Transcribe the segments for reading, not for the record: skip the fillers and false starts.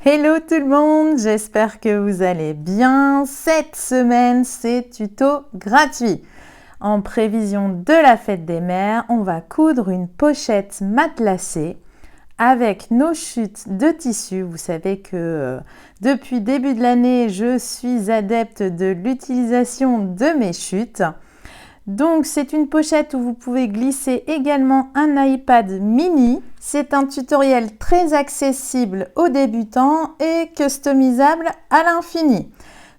Hello tout le monde, j'espère que vous allez bien. Cette semaine, c'est tuto gratuit. En prévision de la fête des mères, on va coudre une pochette matelassée avec nos chutes de tissu. Vous savez que depuis début de l'année, je suis adepte de l'utilisation de mes chutes. Donc c'est une pochette où vous pouvez glisser également un iPad mini. C'est un tutoriel très accessible aux débutants et customisable à l'infini.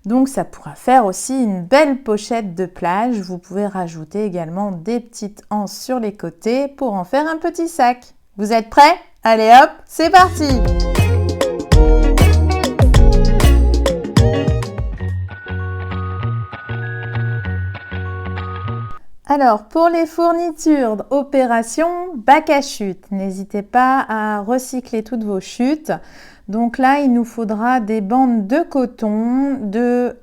Donc ça pourra faire aussi une belle pochette de plage. Vous pouvez rajouter également des petites anses sur les côtés pour en faire un petit sac. Vous êtes prêts? Allez hop, c'est parti! Alors, pour les fournitures d'opération bac à chute, n'hésitez pas à recycler toutes vos chutes. Donc là, il nous faudra des bandes de coton de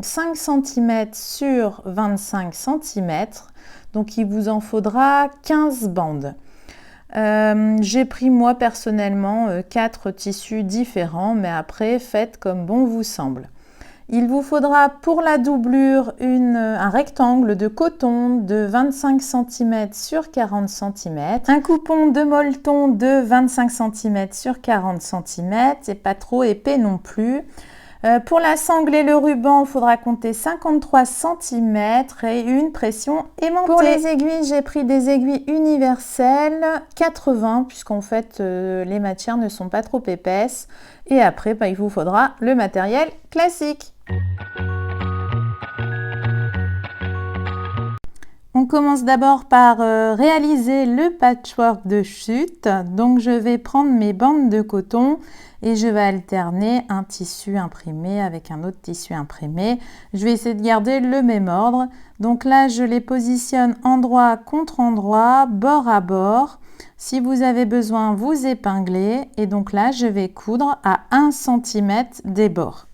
5 cm sur 25 cm. Donc, il vous en faudra 15 bandes. J'ai pris moi personnellement 4 tissus différents, mais après, faites comme bon vous semble. Il vous faudra pour la doublure un rectangle de coton de 25 cm sur 40 cm, un coupon de molleton de 25 cm sur 40 cm et pas trop épais non plus. Pour la sangle et le ruban, il faudra compter 53 cm et une pression aimantée. Pour les aiguilles, j'ai pris des aiguilles universelles 80 puisqu'en fait les matières ne sont pas trop épaisses. Et après, il vous faudra le matériel classique. On commence d'abord par réaliser le patchwork de chute. Donc je vais prendre mes bandes de coton et je vais alterner un tissu imprimé avec un autre tissu imprimé. Je vais essayer de garder le même ordre. Donc là, je les positionne endroit contre endroit, bord à bord. Si vous avez besoin, vous épinglez. Et donc là, je vais coudre à 1 cm des bords.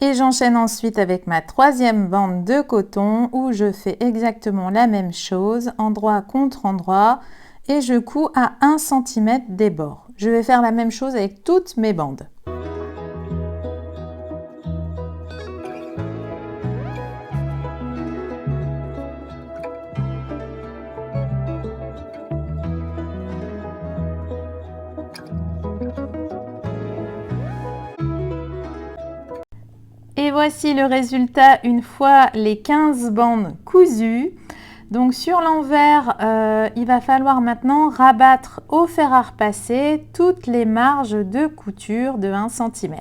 Et j'enchaîne ensuite avec ma troisième bande de coton où je fais exactement la même chose, endroit contre endroit, et je couds à 1 cm des bords. Je vais faire la même chose avec toutes mes bandes. Et voici le résultat une fois les 15 bandes cousues. Donc sur l'envers, il va falloir maintenant rabattre au fer à repasser toutes les marges de couture de 1 cm.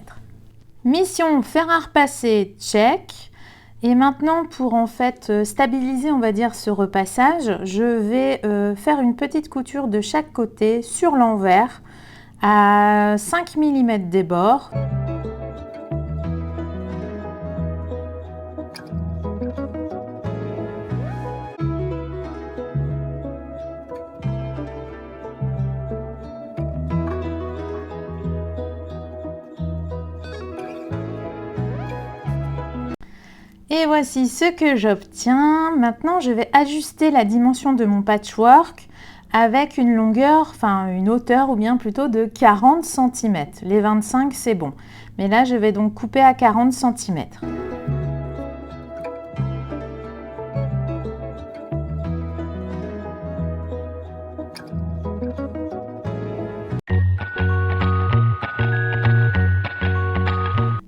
Mission fer à repasser, check. Et maintenant pour en fait stabiliser on va dire ce repassage, je vais faire une petite couture de chaque côté sur l'envers à 5 mm des bords. Et voici ce que j'obtiens. Maintenant, je vais ajuster la dimension de mon patchwork avec une longueur, une hauteur ou bien plutôt de 40 cm. Les 25, c'est bon. Mais là, je vais donc couper à 40 cm.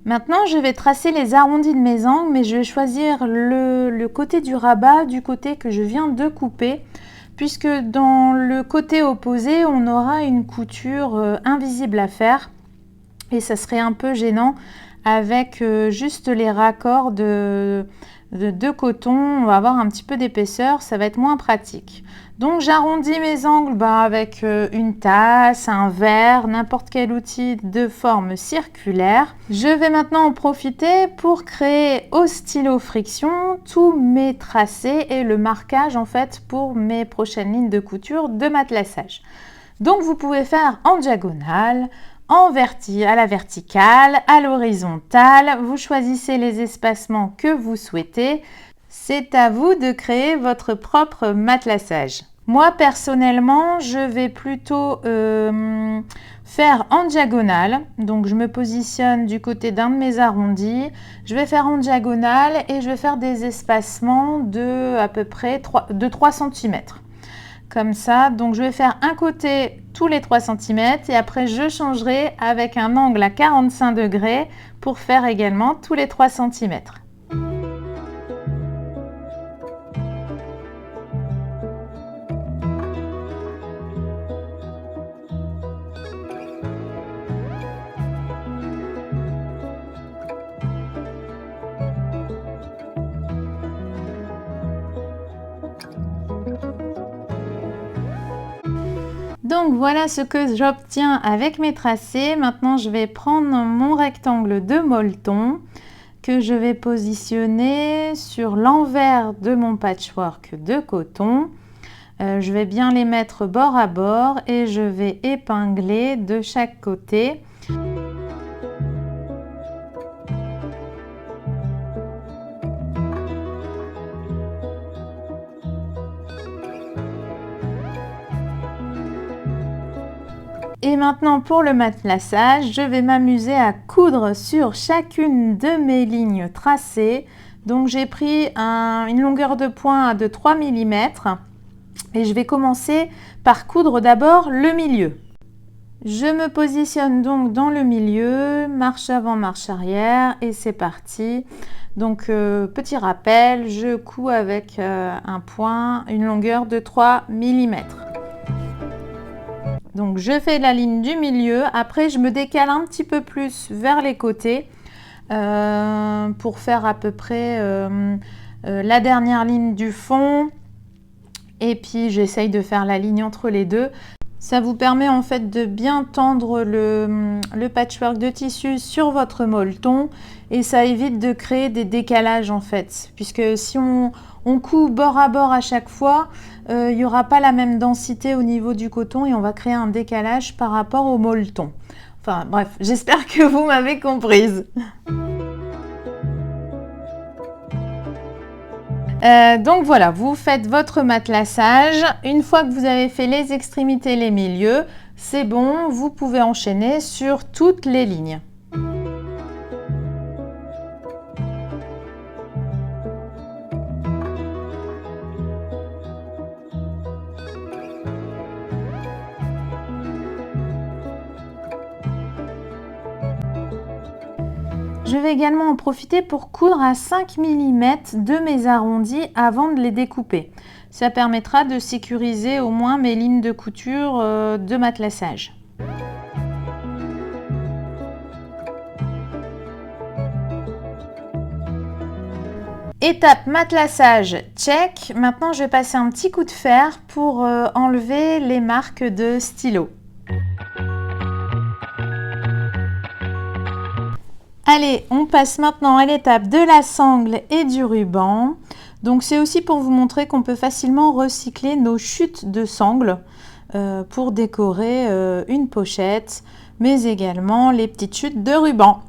Maintenant, je vais tracer les arrondis de mes angles, mais je vais choisir le côté du rabat, du côté que je viens de couper, puisque dans le côté opposé, on aura une couture invisible à faire, et ça serait un peu gênant avec juste les raccords de coton. On va avoir un petit peu d'épaisseur, ça va être moins pratique. Donc j'arrondis mes angles avec une tasse, un verre, n'importe quel outil de forme circulaire. Je vais maintenant en profiter pour créer au stylo friction tous mes tracés et le marquage en fait pour mes prochaines lignes de couture de matelassage. Donc vous pouvez faire en diagonale, à la verticale, à l'horizontale. Vous choisissez les espacements que vous souhaitez. C'est à vous de créer votre propre matelassage. Moi, personnellement, je vais plutôt faire en diagonale. Donc, je me positionne du côté d'un de mes arrondis. Je vais faire en diagonale et je vais faire des espacements de à peu près 3 cm. Comme ça, donc je vais faire un côté tous les 3 cm et après je changerai avec un angle à 45 degrés pour faire également tous les 3 cm. Donc voilà ce que j'obtiens avec mes tracés. Maintenant je vais prendre mon rectangle de molleton que je vais positionner sur l'envers de mon patchwork de coton. Je vais bien les mettre bord à bord et je vais épingler de chaque côté. Et maintenant pour le matelassage, je vais m'amuser à coudre sur chacune de mes lignes tracées. Donc j'ai pris une longueur de pointe de 3 mm et je vais commencer par coudre d'abord le milieu. Je me positionne donc dans le milieu, marche avant, marche arrière et c'est parti. Donc petit rappel, je couds avec un point, une longueur de 3 mm. Donc je fais la ligne du milieu, après je me décale un petit peu plus vers les côtés pour faire à peu près la dernière ligne du fond et puis j'essaye de faire la ligne entre les deux. Ça vous permet en fait de bien tendre le patchwork de tissu sur votre molleton et ça évite de créer des décalages en fait, puisque si on coud bord à bord à chaque fois, il n'y aura pas la même densité au niveau du coton et on va créer un décalage par rapport au molleton. Enfin bref, j'espère que vous m'avez comprise. Donc voilà, vous faites votre matelassage. Une fois que vous avez fait les extrémités, les milieux, c'est bon, vous pouvez enchaîner sur toutes les lignes. Je vais également en profiter pour coudre à 5 mm de mes arrondis avant de les découper. Ça permettra de sécuriser au moins mes lignes de couture de matelassage. Étape matelassage, check. Maintenant, je vais passer un petit coup de fer pour enlever les marques de stylo. Allez, on passe maintenant à l'étape de la sangle et du ruban. Donc c'est aussi pour vous montrer qu'on peut facilement recycler nos chutes de sangle pour décorer une pochette, mais également les petites chutes de ruban.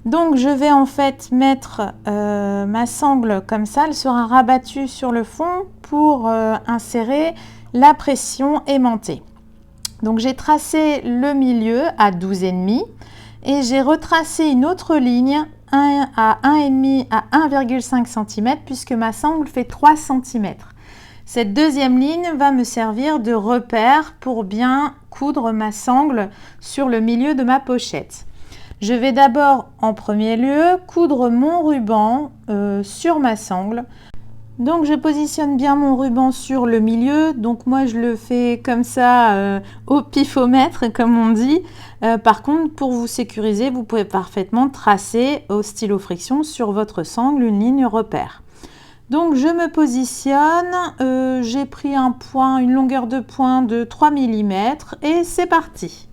Donc je vais en fait mettre ma sangle comme ça, elle sera rabattue sur le fond pour insérer la pression aimantée. Donc j'ai tracé le milieu à 12,5 et j'ai retracé une autre ligne à 1,5 à 1,5 cm puisque ma sangle fait 3 cm. Cette deuxième ligne va me servir de repère pour bien coudre ma sangle sur le milieu de ma pochette. Je vais d'abord en premier lieu coudre mon ruban sur ma sangle. Donc je positionne bien mon ruban sur le milieu, donc moi je le fais comme ça au pifomètre comme on dit. Par contre pour vous sécuriser, vous pouvez parfaitement tracer au stylo friction sur votre sangle une ligne repère. Donc je me positionne, j'ai pris un point, une longueur de point de 3 mm et c'est parti.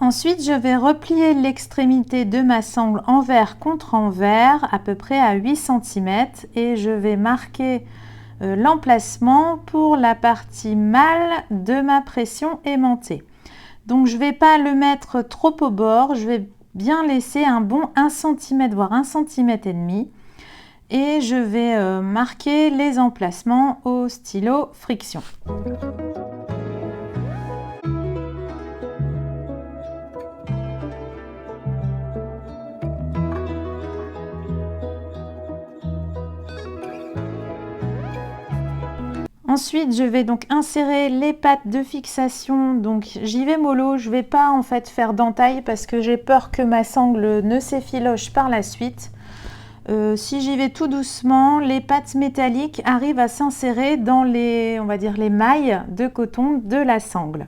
Ensuite, je vais replier l'extrémité de ma sangle envers contre envers, à peu près à 8 cm, et je vais marquer l'emplacement pour la partie mâle de ma pression aimantée. Donc je ne vais pas le mettre trop au bord, je vais bien laisser un bon 1 cm voire 1,5 cm et je vais marquer les emplacements au stylo friction. Ensuite, je vais donc insérer les pattes de fixation, donc j'y vais mollo, je ne vais pas en fait faire d'entaille parce que j'ai peur que ma sangle ne s'effiloche par la suite. Si j'y vais tout doucement, les pattes métalliques arrivent à s'insérer dans les, on va dire, les mailles de coton de la sangle.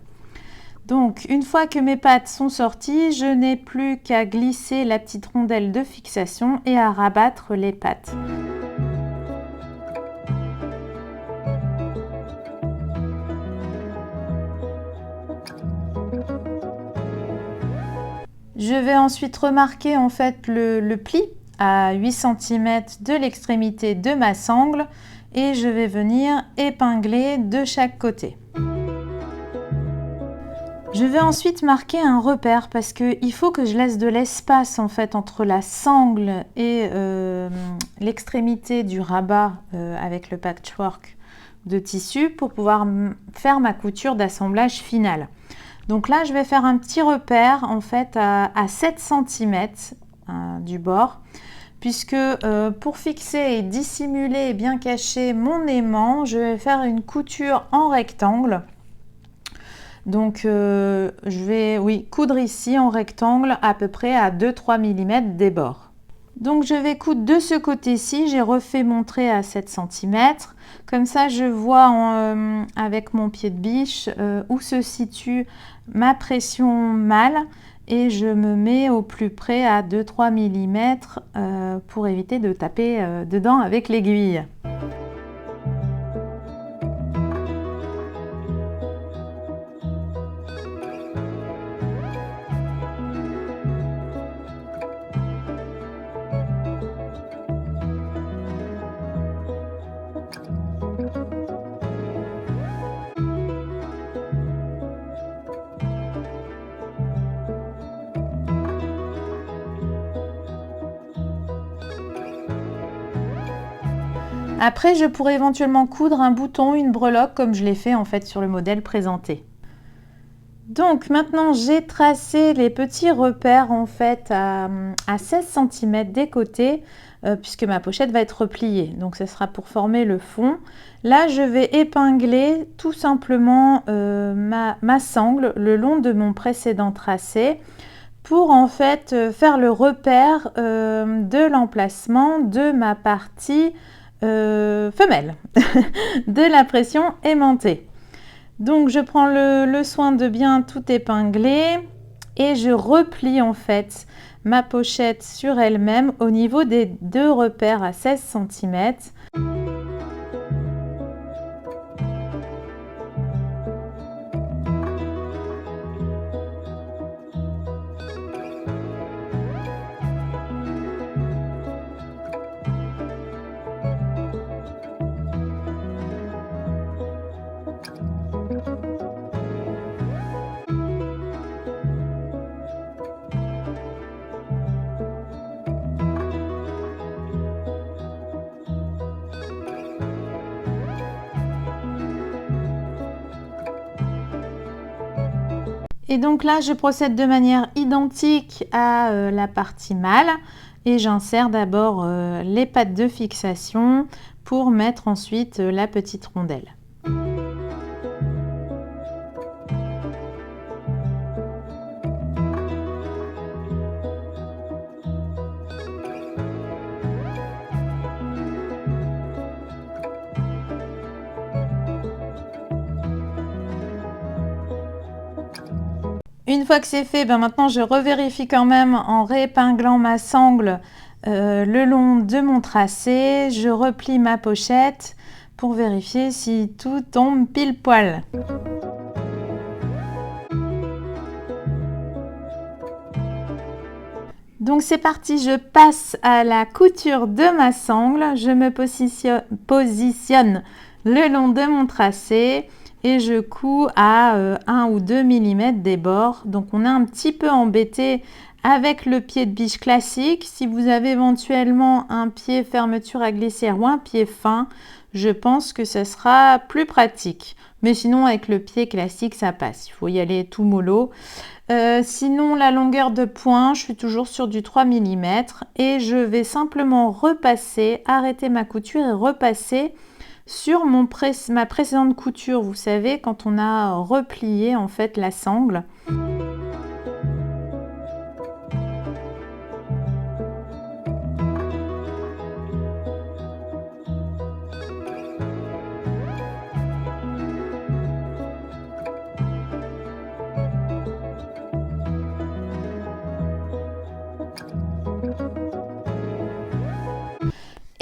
Donc une fois que mes pattes sont sorties, je n'ai plus qu'à glisser la petite rondelle de fixation et à rabattre les pattes. Je vais ensuite remarquer en fait le pli à 8 cm de l'extrémité de ma sangle et je vais venir épingler de chaque côté. Je vais ensuite marquer un repère parce qu'il faut que je laisse de l'espace en fait entre la sangle et l'extrémité du rabat avec le patchwork de tissu pour pouvoir faire ma couture d'assemblage finale. Donc là, je vais faire un petit repère en fait à 7 cm du bord, puisque pour fixer et dissimuler et bien cacher mon aimant, je vais faire une couture en rectangle. Donc je vais coudre ici en rectangle à peu près à 2-3 mm des bords. Donc je vais coudre de ce côté-ci, j'ai refait mon trait à 7 cm. Comme ça, je vois avec mon pied de biche où se situe ma pression mâle et je me mets au plus près à 2-3 mm pour éviter de taper dedans avec l'aiguille. Après, je pourrais éventuellement coudre un bouton, une breloque, comme je l'ai fait en fait sur le modèle présenté. Donc maintenant, j'ai tracé les petits repères en fait à 16 cm des côtés, puisque ma pochette va être repliée. Donc ce sera pour former le fond. Là, je vais épingler tout simplement ma sangle le long de mon précédent tracé pour en fait faire le repère de l'emplacement de ma partie femelle de la pression aimantée. Donc je prends le soin de bien tout épingler et je replie en fait ma pochette sur elle-même au niveau des deux repères à 16 cm. Et donc là, je procède de manière identique à la partie mâle et j'insère d'abord les pattes de fixation pour mettre ensuite la petite rondelle. Une fois que c'est fait, maintenant je revérifie quand même en réépinglant ma sangle le long de mon tracé. Je replie ma pochette pour vérifier si tout tombe pile poil. Donc c'est parti, je passe à la couture de ma sangle, je me positionne le long de mon tracé et je couds à 1 ou 2 mm des bords. Donc on est un petit peu embêté avec le pied de biche classique. Si vous avez éventuellement un pied fermeture à glissière ou un pied fin, je pense que ce sera plus pratique. Mais sinon avec le pied classique ça passe, il faut y aller tout mollo. Sinon la longueur de point, je suis toujours sur du 3 mm et je vais simplement repasser, arrêter ma couture et repasser sur ma précédente couture, vous savez, quand on a replié en fait la sangle.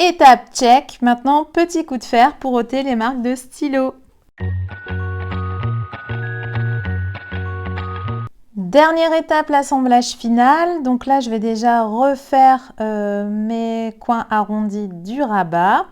Étape check, maintenant petit coup de fer pour ôter les marques de stylo. Dernière étape, l'assemblage final. Donc là, je vais déjà refaire mes coins arrondis du rabat.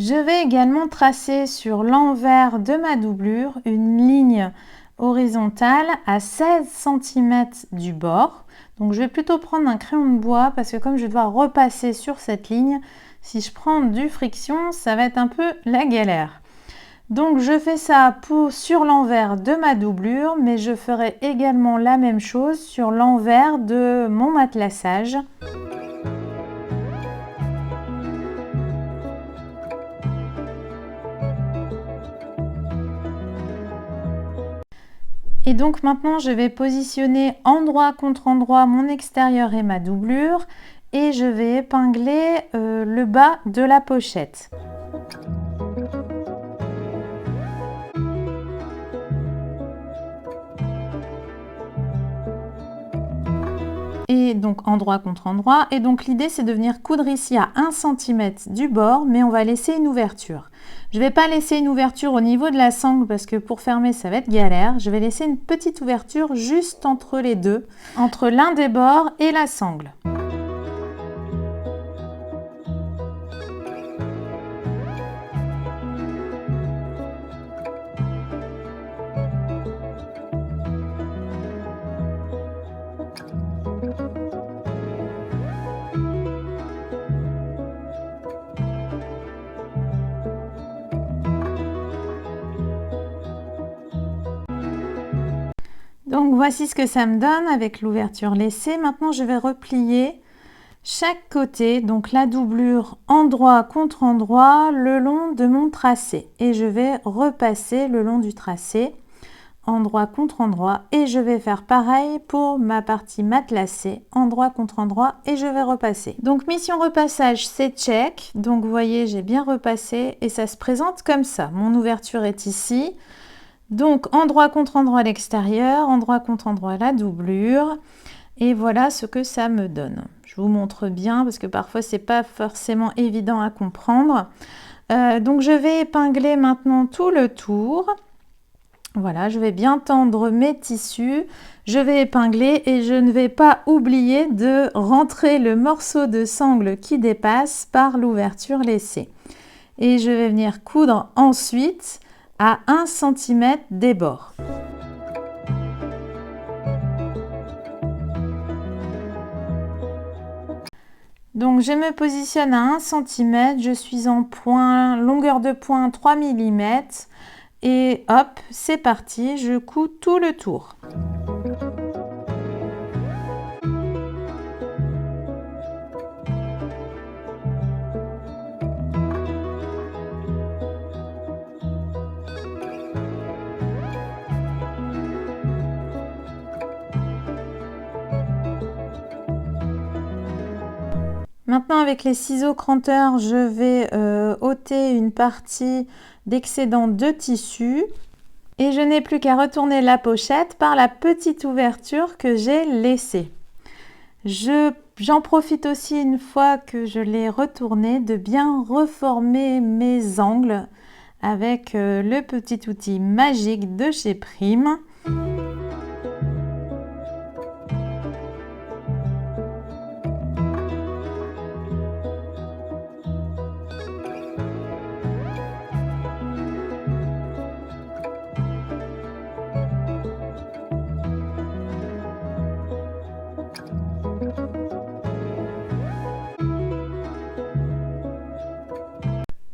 Je vais également tracer sur l'envers de ma doublure une ligne horizontale à 16 cm du bord. Donc je vais plutôt prendre un crayon de bois parce que comme je vais devoir repasser sur cette ligne, si je prends du friction, ça va être un peu la galère. Donc je fais ça sur l'envers de ma doublure, mais je ferai également la même chose sur l'envers de mon matelassage. Et donc maintenant, je vais positionner endroit contre endroit mon extérieur et ma doublure et je vais épingler le bas de la pochette. Et donc endroit contre endroit. Et donc l'idée c'est de venir coudre ici à 1 cm du bord, mais on va laisser une ouverture. Je ne vais pas laisser une ouverture au niveau de la sangle parce que pour fermer ça va être galère. Je vais laisser une petite ouverture juste entre les deux, entre l'un des bords et la sangle. Donc voici ce que ça me donne avec l'ouverture laissée. Maintenant je vais replier chaque côté, donc la doublure endroit contre endroit le long de mon tracé. Et je vais repasser le long du tracé, endroit contre endroit. Et je vais faire pareil pour ma partie matelassée, endroit contre endroit. Et je vais repasser. Donc mission repassage, c'est check. Donc vous voyez, j'ai bien repassé et ça se présente comme ça. Mon ouverture est ici. Donc endroit contre endroit à l'extérieur, endroit contre endroit à la doublure. Et voilà ce que ça me donne. Je vous montre bien parce que parfois c'est pas forcément évident à comprendre. Donc je vais épingler maintenant tout le tour. Voilà, je vais bien tendre mes tissus. Je vais épingler et je ne vais pas oublier de rentrer le morceau de sangle qui dépasse par l'ouverture laissée. Et je vais venir coudre ensuite à 1 cm des bords. Donc je me positionne à 1 cm, je suis en point, longueur de point 3 mm et hop, c'est parti, je couds tout le tour. Maintenant avec les ciseaux cranteurs, je vais ôter une partie d'excédent de tissu et je n'ai plus qu'à retourner la pochette par la petite ouverture que j'ai laissée. J'en profite aussi une fois que je l'ai retournée de bien reformer mes angles avec le petit outil magique de chez Prime.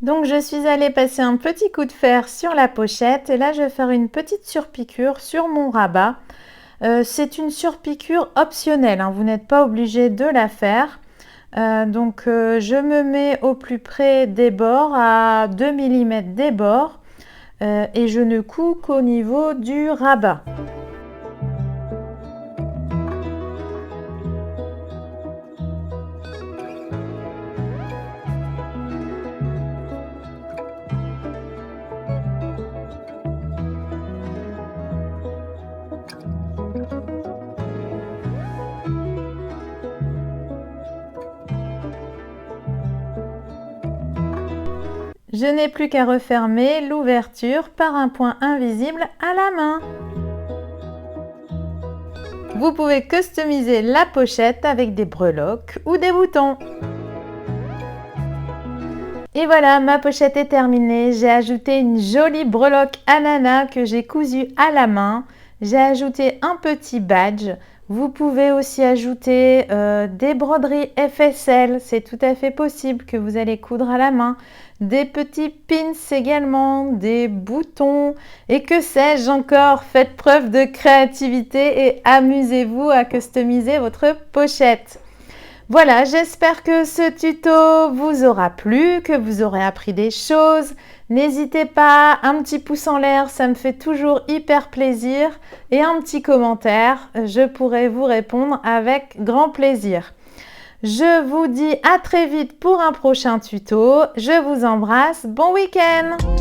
Donc je suis allée passer un petit coup de fer sur la pochette et là je vais faire une petite surpiqûre sur mon rabat. C'est une surpiqûre optionnelle, hein, vous n'êtes pas obligé de la faire. Je me mets au plus près des bords, à 2 mm des bords, et je ne couds qu'au niveau du rabat. Je n'ai plus qu'à refermer l'ouverture par un point invisible à la main. Vous pouvez customiser la pochette avec des breloques ou des boutons. Et voilà, ma pochette est terminée. J'ai ajouté une jolie breloque ananas que j'ai cousue à la main. J'ai ajouté un petit badge. Vous pouvez aussi ajouter des broderies FSL. C'est tout à fait possible que vous allez coudre à la main. Des petits pins également, des boutons et que sais-je encore. Faites preuve de créativité et amusez-vous à customiser votre pochette. Voilà, j'espère que ce tuto vous aura plu, que vous aurez appris des choses. N'hésitez pas, un petit pouce en l'air, ça me fait toujours hyper plaisir. Et un petit commentaire, je pourrai vous répondre avec grand plaisir. Je vous dis à très vite pour un prochain tuto. Je vous embrasse, bon week-end!